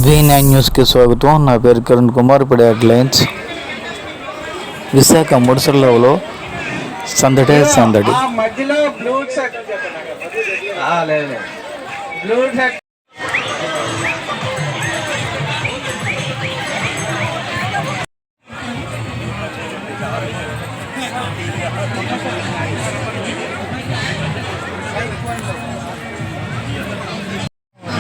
V9 న్యూస్కి స్వాగతం. నా పేరు కిరణ్ కుమార్. ఇప్పుడు హెడ్లైన్స్. విశాఖ ముడిసర్లలో సందడే సందడి.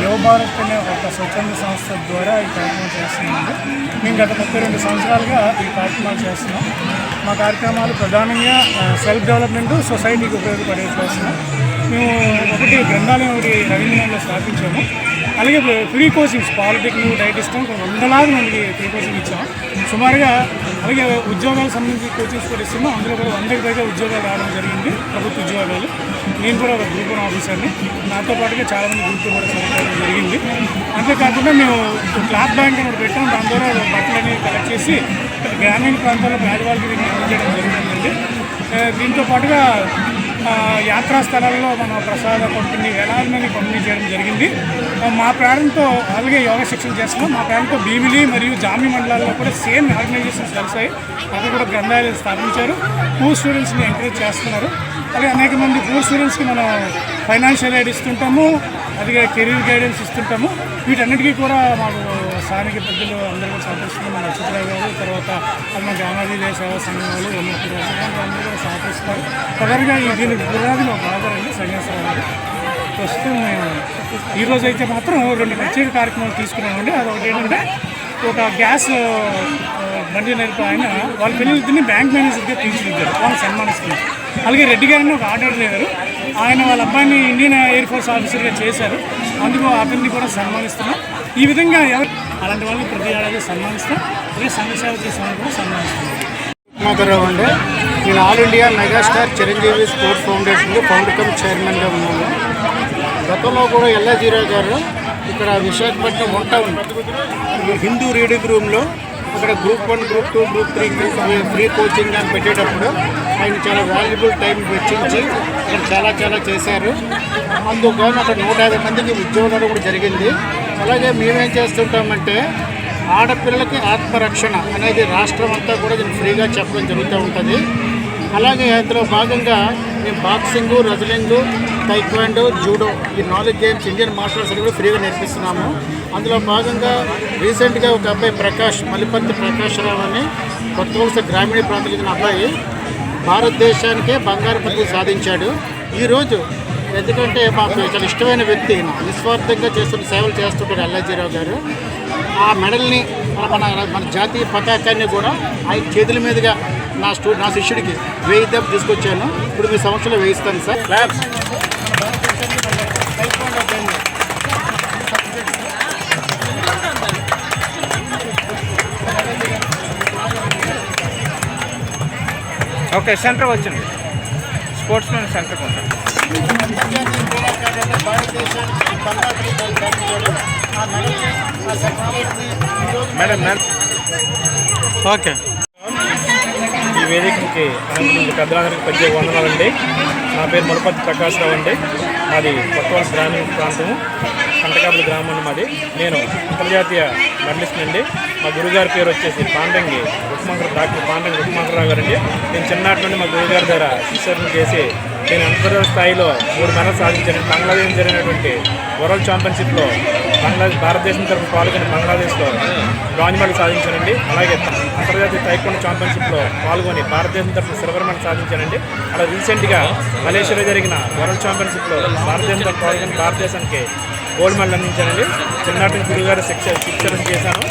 యువభారత్ అనే ఒక స్వచ్ఛంద సంస్థ ద్వారా ఈ కార్యక్రమం చేస్తున్నాము. మేము గత 32 సంవత్సరాలుగా ఈ కార్యక్రమాలు చేస్తున్నాం. మా కార్యక్రమాలు ప్రధానంగా సెల్ఫ్ డెవలప్మెంట్, సొసైటీకి ఉపయోగపడే చేస్తున్నాం. మేము ఒకటి గ్రంథాలయం రవీంద్రనాథ్లో స్థాపించాము. అలాగే ఫ్రీ కోచింగ్స్, పాలిటెక్నిక్, డైటిస్టం వందలాది మందికి ఫ్రీ కోచింగ్ ఇచ్చాము సుమారుగా. అలాగే ఉద్యోగాలకు సంబంధించి కోచింగ్స్ కూడా ఇస్తున్నాం. అందులో కూడా 100కి పైగా ఉద్యోగాలు రావడం జరిగింది, ప్రభుత్వ ఉద్యోగాలు. నేను కూడా ఒక గ్రూప్ 1 ఆఫీసర్ని. నాతో పాటుగా చాలామంది గ్రూప్లో కూడా చదువుకోవడం జరిగింది. అంతేకాకుండా మేము క్లాత్ బ్యాంక్ అని పెట్టాం. దాని ద్వారా బట్టలని కలెక్ట్ చేసి గ్రామీణ ప్రాంతాల్లో పేదవాళ్ళకి అందజేయడం జరుగుతుందండి. దీంతో పాటుగా యాత్రా స్థలాల్లో మన ప్రసాద పంపిణీ, వేలాది మంది పంపిణీ చేయడం జరిగింది. మా ప్రేరణతో అలాగే యోగా శిక్షణ చేస్తున్నాం. మా ప్రేరణతో భీమిలి మరియు జామి మండలాల్లో కూడా సేమ్ ఆర్గనైజేషన్స్ కలిసాయి. అక్కడ కూడా గ్రంథాలయాలు స్థాపించారు. పూర్ స్టూడెంట్స్ని ఎంకరేజ్ చేస్తున్నారు. అలాగే అనేక మంది పూర్ స్టూడెంట్స్కి మనం ఫైనాన్షియల్ ఎయిడ్ ఇస్తుంటాము, అలాగే కెరీర్ గైడెన్స్ ఇస్తుంటాము. వీటన్నిటికీ కూడా మాకు స్థానిక పెద్దలు అందరూ కూడా సహకరిస్తున్నారు. మన నక్షత్రరావు గారు, తర్వాత మన గ్రామాది సేవా సంఘం వాళ్ళు, అందరూ కూడా సహకరిస్తున్నారు. ప్రధానంగా దీనికి పునాదిలో బాగారండి సన్యాసరావు గారు. ప్రస్తుతం మేము ఈరోజు అయితే మాత్రం 2 ప్రత్యేక కార్యక్రమాలు తీసుకున్నామండి. అదొకటి ఏంటంటే, ఒక గ్యాస్ బండి నడిపి ఆయన వాళ్ళ పిల్లలిద్దరిని బ్యాంక్ మేనేజర్గా తీర్చిదిద్దారు, వాళ్ళని సన్మానిస్తున్నారు. అలాగే రెడ్డి గారిని ఒక ఆర్డర్ డ్రైవరు, ఆయన వాళ్ళ అబ్బాయిని ఇండియన్ ఎయిర్ ఫోర్స్ ఆఫీసర్గా చేశారు. అందుకు అతన్ని కూడా సన్మానిస్తున్నాం. ఈ విధంగా అలాంటి వాళ్ళని ప్రతి ఏడాది సన్మానిస్తాం. అలాగే సంఘ సేవ చేసే వాళ్ళని కూడా సన్మానిస్తున్నాం. మాధవరావు అండి. నేను all India megastar Chiranjeevi sports ఫౌండేషన్లో ఫౌండర్ కమ్ చైర్మన్గా ఉన్నాను. గతంలో కూడా ఎల్లాజీరావు గారు ఇక్కడ విశాఖపట్నం టౌన్ హిందూ రీడింగ్ రూమ్లో అక్కడ group 1, group 2, group 3 free coaching అని పెట్టేటప్పుడు ఆయన చాలా వాల్యుబుల్ టైం వెచ్చించి అక్కడ చాలా చేశారు. అందుకని అక్కడ 150 మందికి ఉద్యోగాలు కూడా జరిగింది. అలాగే మేమేం చేస్తుంటామంటే, ఆడపిల్లలకి ఆత్మరక్షణ అనేది రాష్ట్రం అంతా కూడా దీన్ని ఫ్రీగా చెప్పడం జరుగుతూ ఉంటుంది. అలాగే అందులో భాగంగా మేము బాక్సింగ్, రెజ్లింగ్, టైక్వాండో, జూడో ఈ 4 గేమ్స్ ఇండియన్ మార్షల్ ఆర్ట్స్ కూడా ఫ్రీగా నేర్పిస్తున్నాము. అందులో భాగంగా రీసెంట్గా ఒక అబ్బాయి ప్రకాష్, మల్లిపర్తి ప్రకాష్ రావు అని కొత్త వలస గ్రామీణ ప్రాంతానికి చెందిన అబ్బాయి భారతదేశానికే బంగారు పదవి సాధించాడు. ఈరోజు ఎందుకంటే మాకు చాలా ఇష్టమైన వ్యక్తి, నిస్వార్థంగా చేస్తున్న సేవలు చేస్తుంటారు ఎల్లాజీరావు గారు. ఆ మెడల్ని మన జాతీయ పతాకాన్ని కూడా ఆయన చేతుల మీదుగా నా శిష్యుడికి వేయిద్దాం తీసుకొచ్చాను. ఇప్పుడు మీ సమక్షంలో వేయిస్తాను సార్. ఓకే, సెంటర్ వచ్చింది. స్పోర్ట్స్ మ్యాన్ సెంటర్ ఉంటుంది. Madam okay. ఈ వేదికకి అనంతరం పెద్దలందరికీ ప్రత్యేక వందనాలండి. నా పేరు మల్లిపర్తి ప్రకాష్ రావు అండి. మాది కొత్త వలస గ్రామీణ ప్రాంతము, కంటకాపుల గ్రామం మాది. నేను అంతర్జాతీయ మెడలిస్ట్ అండి. మా గురుగారి పేరు వచ్చేసి పాండంగి డాక్టర్ పాండంగి రుక్మంగరావు గారు అండి. నేను చిన్నటి నుండి మా గురుగారి ద్వారా శిక్షణ చేసి నేను అంతర్జాతీయ స్థాయిలో 3 మెడల్స్ సాధించాను. బంగ్లాదేశ్ జరిగినటువంటి వరల్డ్ ఛాంపియన్షిప్లో భారతదేశం తరఫున పాల్గొని బంగ్లాదేశ్లో బ్రాంజ్ మెడల్ సాధించానండి. అలాగే అంతర్జాతీయ టైక్వాండో ఛాంపియన్షిప్లో పాల్గొని భారతదేశం తరఫున సిల్వర్ మెడల్ సాధించానండి. అలా రీసెంట్గా మలేషియాలో జరిగిన వరల్డ్ ఛాంపియన్షిప్లో భారతదేశం తరఫున పాల్గొని భారతదేశానికి గోల్డ్ మెడల్ అందించానండి. చిన్నటి గురుగారు శిక్షణ చేశాను.